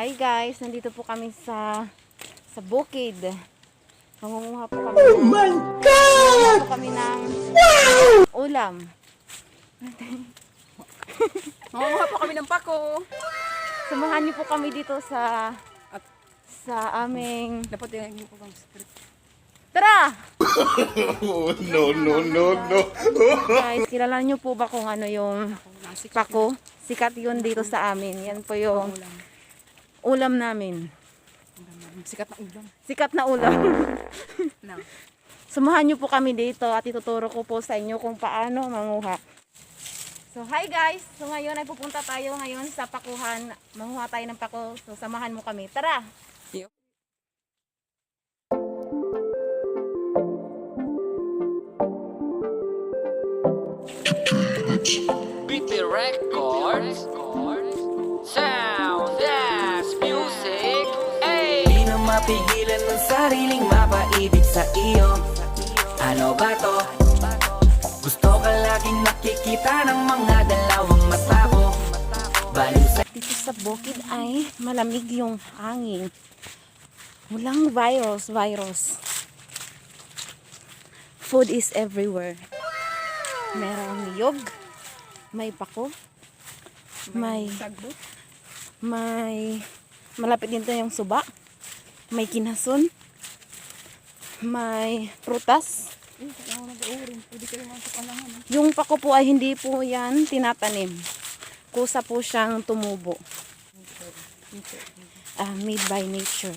Hi guys, nandito po kami sa bukid. Mangunguha po kami ng, my God! po kami ng ulam. Mangunguha po kami ng pako. Samahan niyo po kami dito sa aming... Dapat yung po bang script. Tara! Oh, no. Guys, kilala niyo po ba kung ano yung pako? Sikat yun dito sa amin. Yan po yung ulam namin. Sikat na ulam. Sikat na ulam. No. Samahan niyo po kami dito at ituturo ko po sa inyo kung paano manguha. So hi guys! So ngayon ay pupunta tayo ngayon sa pakuhan. Manguha tayo ng pako. So samahan mo kami. Tara! Yo. BP Records Sound Dance Music ay Di na mapigilan ng sariling mapaibig sa iyo. Ano ba to? Gusto ka laging nakikita ng mga dalawang mata ko. Baliw sa Dito sa bukid ay malamig yung hangin. Walang virus. Food is everywhere. Merong niyog, may pako, may Sagbot. malapit dito yung suba, may kinason, may prutas. Pwede kayo mga kalangan. Yung pako po ay hindi po yan tinatanim. Kusa po siyang tumubo. Made by nature.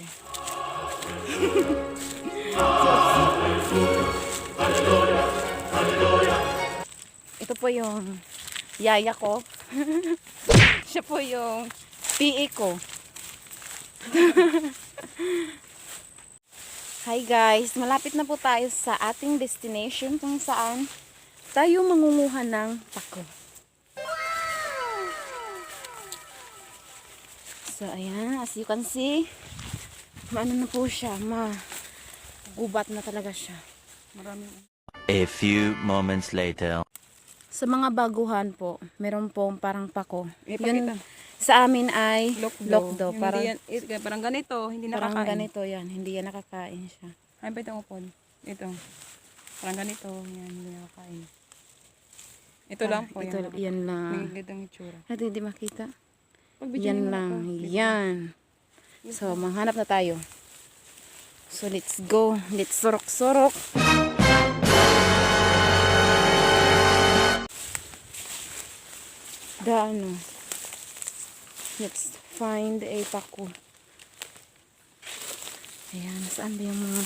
Ito po yung yaya ko. Siya po yung PA ko. Hi guys, malapit na po tayo sa ating destination kung saan tayo mangunguha ng pako. So ayan, as you can see, maano na po siya, gubat na talaga siya. Maraming. A few moments later. Sa mga baguhan po, meron po parang pako. Ipakita. Yun sa amin ay Lokdo. lokdo. Parang, Parang ganito, hindi parang nakakain. ganito yan, hindi yan nakakain siya. Ay, pa itong upon. Ito. Parang ganito, yan, hindi nakakain. Ito lang po, Ito, yan. yan lang. May gandang itsura. Natin hindi makita. Pagbidyo Yan niyo lang. ako. Yan. So, manghanap na tayo. So, let's go. Let's surok-surok. Let's find a pako. Ayan, saan ba yung mga...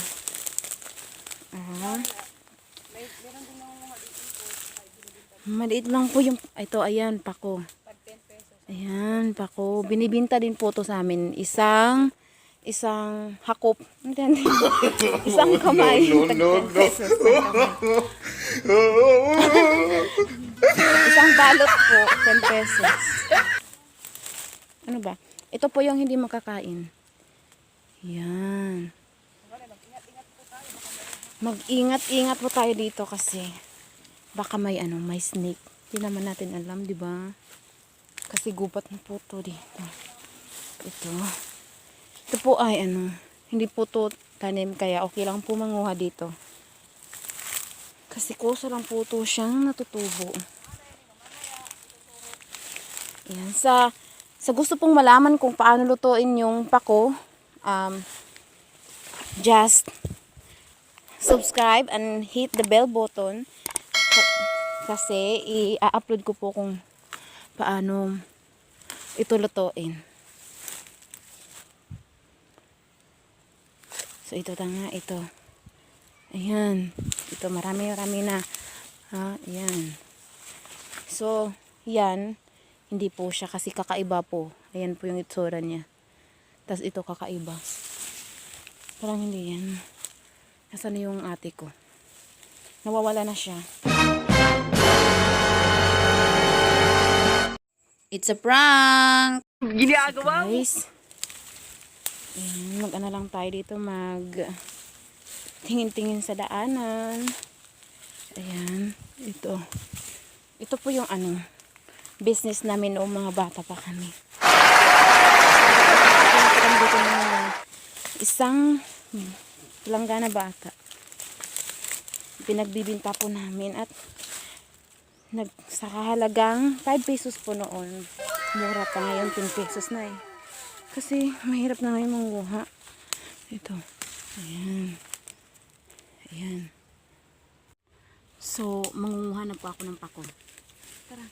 Maliit lang po yung... Ito, ayan, pako. Ayan, pako. Binibinta din po to sa amin. Isang hakop. Isang kamay. No. Pesos, isang kamay. Isang balot po, 10 pesos. Ano ba? Ito po yung hindi makakain. Yan. Mag-ingat-ingat po tayo dito kasi baka may snake. Hindi naman natin alam, di ba? Kasi gubat na po to dito. Ito po ay hindi po to tanim kaya okay lang po manguha dito. Kasi kusa lang po to siyang natutubo. Yan. Sa gusto pong malaman kung paano lutuin yung pako, just subscribe and hit the bell button kasi i-upload ko po kung paano ito lutuin. So ito nga, ito. Ayan. Ito marami na. Ayan. So, yan. Hindi po siya kasi kakaiba po. Ayan po yung itsura niya. Tapos ito kakaiba. Parang hindi yan. Nasaan na yung ate ko? Nawawala na siya. It's a prank! Ginagawa mo? Guys. Ayan, mag-ano lang tayo dito. Tingin-tingin sa daanan. Ayan. Ito. Ito po yung business namin noong mga bata pa kami. dito ng isang langgana bata. Pinagbibinta po namin at sa kahalagang 5 pesos po noon. Mura pa ngayon, 10 pesos na eh. Kasi mahirap na ngayon manguha. Ito. Ayan. Ayan. So, mangunguha na po ako ng pako. Tara.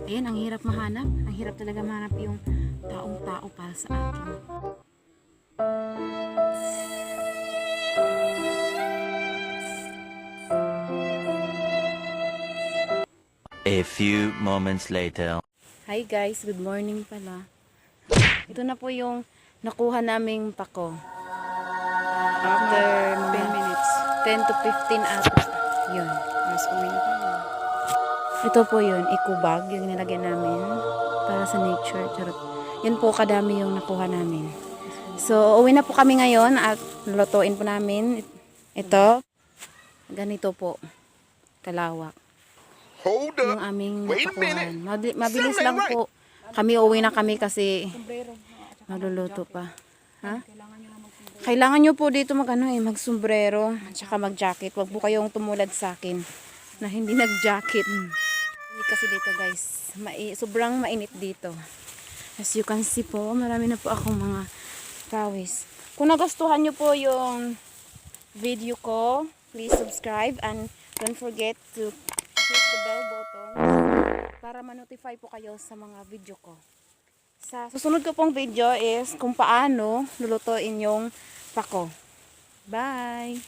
Ayan, ang hirap mahanap. Ang hirap talaga mahanap yung taong-tao para sa akin. A few moments later. Hi guys, good morning pala. Ito na po yung nakuha naming pako. After 10 minutes. 10 to 15 ata. Yun. Mas uwi na tayo. Ito po yun, ikubag, yung nilagyan namin para sa nature. Charot. Yun po kadami yung nakuha namin. So, uwi na po kami ngayon at lutuin po namin ito. Ganito po, kalawak. Hold Yung up. aming Wait a napakuhan. minute. Mabilis lang po. Kami uwi na kami kasi maluluto pa. Ha? Kailangan nyo po dito magsombrero at saka mag-jacket. Huwag po kayong tumulad sa akin na hindi nag-jacket. Hindi kasi dito guys, sobrang mainit dito. As you can see po, marami na po akong mga pawis. Kung nagustuhan nyo po yung video ko, please subscribe and don't forget to hit the bell button para ma-notify po kayo sa mga video ko. Sa susunod ko pong video is kung paano lulutuin yung pako. Bye!